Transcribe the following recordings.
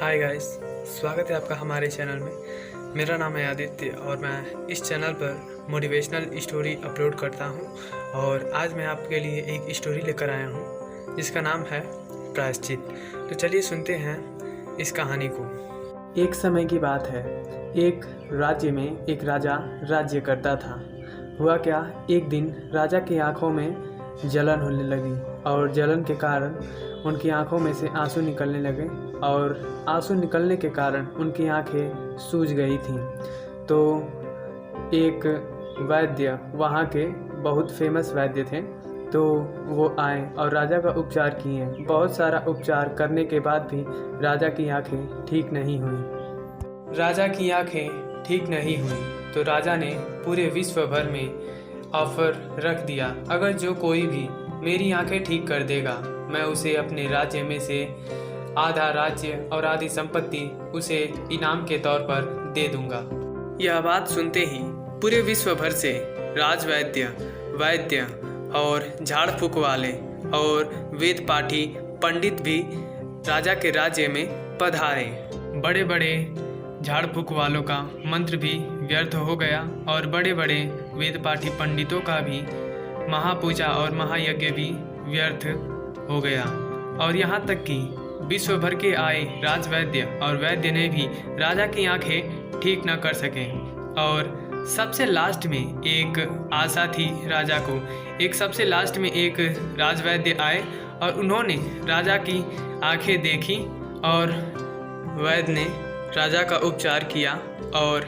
Hi guys, स्वागत है आपका हमारे चैनल में। मेरा नाम है आदित्य और मैं इस चैनल पर मोटिवेशनल स्टोरी अपलोड करता हूं। और आज मैं आपके लिए एक स्टोरी लेकर आया हूं जिसका नाम है प्रायश्चित। तो चलिए सुनते हैं इस कहानी को। एक समय की बात है, एक राज्य में एक राजा राज्य करता था। हुआ क्या, एक दिन राजा की आंखों में जलन होने लगी और जलन के कारण उनकी आंखों में से आंसू निकलने लगे और आंसू निकलने के कारण उनकी आंखें सूज गई थीं। तो एक वैद्य, वहाँ के बहुत फेमस वैद्य थे, तो वो आए और राजा का उपचार किए। बहुत सारा उपचार करने के बाद भी राजा की आंखें ठीक नहीं हुई। राजा की आंखें ठीक नहीं हुई तो राजा ने पूरे विश्व भर में ऑफर रख दिया, अगर जो कोई भी मेरी आंखें ठीक कर देगा मैं उसे अपने राज्य में से आधा राज्य और आधी संपत्ति उसे इनाम के तौर पर दे दूंगा। यह बात सुनते ही पूरे विश्व भर से राजवैद्य, वैद्य और झाड़ फूक वाले और वेद पाठी पंडित भी राजा के राज्य में पधारे। बड़े बड़े झाड़ फूक वालों का मंत्र भी व्यर्थ हो गया और बड़े बड़े वेद पाठी पंडितों का भी महापूजा और महायज्ञ भी व्यर्थ हो गया। और यहाँ तक कि विश्व भर के आए राजवैद्य और वैद्य ने भी राजा की आंखें ठीक न कर सके। और सबसे लास्ट में एक आशा थी राजा को। सबसे लास्ट में एक राजवैद्य आए और उन्होंने राजा की आंखें देखी और वैद्य ने राजा का उपचार किया और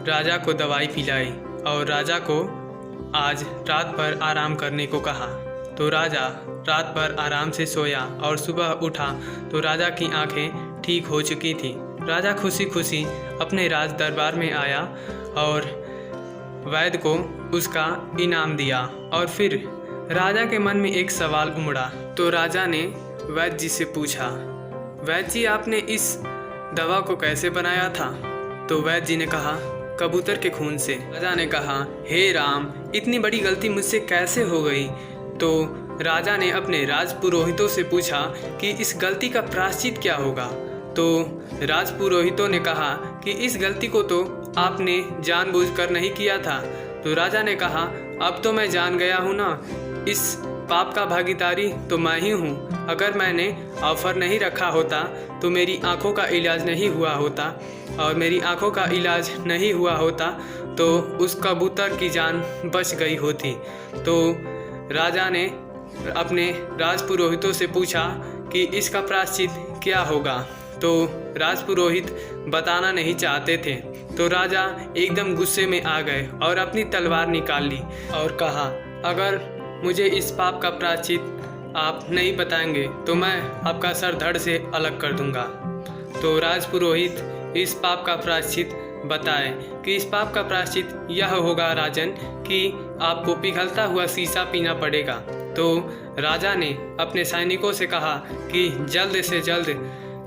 राजा को दवाई पिलाई और राजा को आज रात भर आराम करने को कहा। तो राजा रात भर आराम से सोया और सुबह उठा तो राजा की आंखें ठीक हो चुकी थी। राजा खुशी खुशी अपने राज दरबार में आया और वैद्य को उसका इनाम दिया। और फिर राजा के मन में एक सवाल उमड़ा। तो राजा ने वैद्य जी से पूछा, वैद्य जी आपने इस दवा को कैसे बनाया था? तो वैद्य जी ने कहा, कबूतर के खून से। राजा ने कहा, हे राम, इतनी बड़ी गलती मुझसे कैसे हो गई? तो राजा ने अपने राजपुरोहितों से पूछा कि इस गलती का प्रायश्चित क्या होगा? तो राजपुरोहितों ने कहा कि इस गलती को तो आपने जानबूझकर नहीं किया था। तो राजा ने कहा, अब तो मैं जान गया हूँ ना, इस पाप का भागीदारी तो मैं ही हूँ। अगर मैंने ऑफर नहीं रखा होता तो मेरी आंखों का इलाज नहीं हुआ होता और मेरी आंखों का इलाज नहीं हुआ होता तो उस कबूतर की जान बच गई होती। तो राजा ने अपने राजपुरोहितों से पूछा कि इसका प्रायश्चित क्या होगा? तो राजपुरोहित बताना नहीं चाहते थे। तो राजा एकदम गुस्से में आ गए और अपनी तलवार निकाल ली और कहा, अगर मुझे इस पाप का प्रायश्चित आप नहीं बताएंगे तो मैं आपका सर धड़ से अलग कर दूंगा। तो राजपुरोहित इस पाप का प्रायश्चित बताए कि इस पाप का प्रायश्चित यह होगा राजन कि आपको पिघलता हुआ शीशा पीना पड़ेगा। तो राजा ने अपने सैनिकों से कहा कि जल्द से जल्द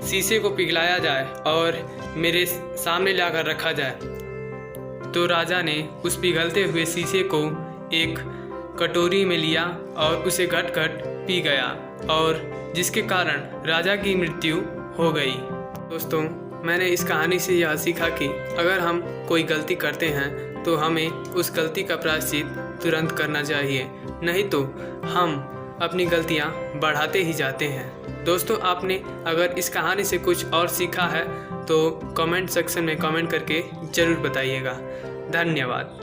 शीशे को पिघलाया जाए और मेरे सामने लाकर रखा जाए। तो राजा ने उस पिघलते हुए शीशे को एक कटोरी में लिया और उसे घट घट पी गया और जिसके कारण राजा की मृत्यु हो गई। दोस्तों, मैंने इस कहानी से यह सीखा कि अगर हम कोई गलती करते हैं तो हमें उस गलती का प्रायश्चित तुरंत करना चाहिए, नहीं तो हम अपनी गलतियां बढ़ाते ही जाते हैं। दोस्तों, आपने अगर इस कहानी से कुछ और सीखा है तो कमेंट सेक्शन में कमेंट करके ज़रूर बताइएगा। धन्यवाद।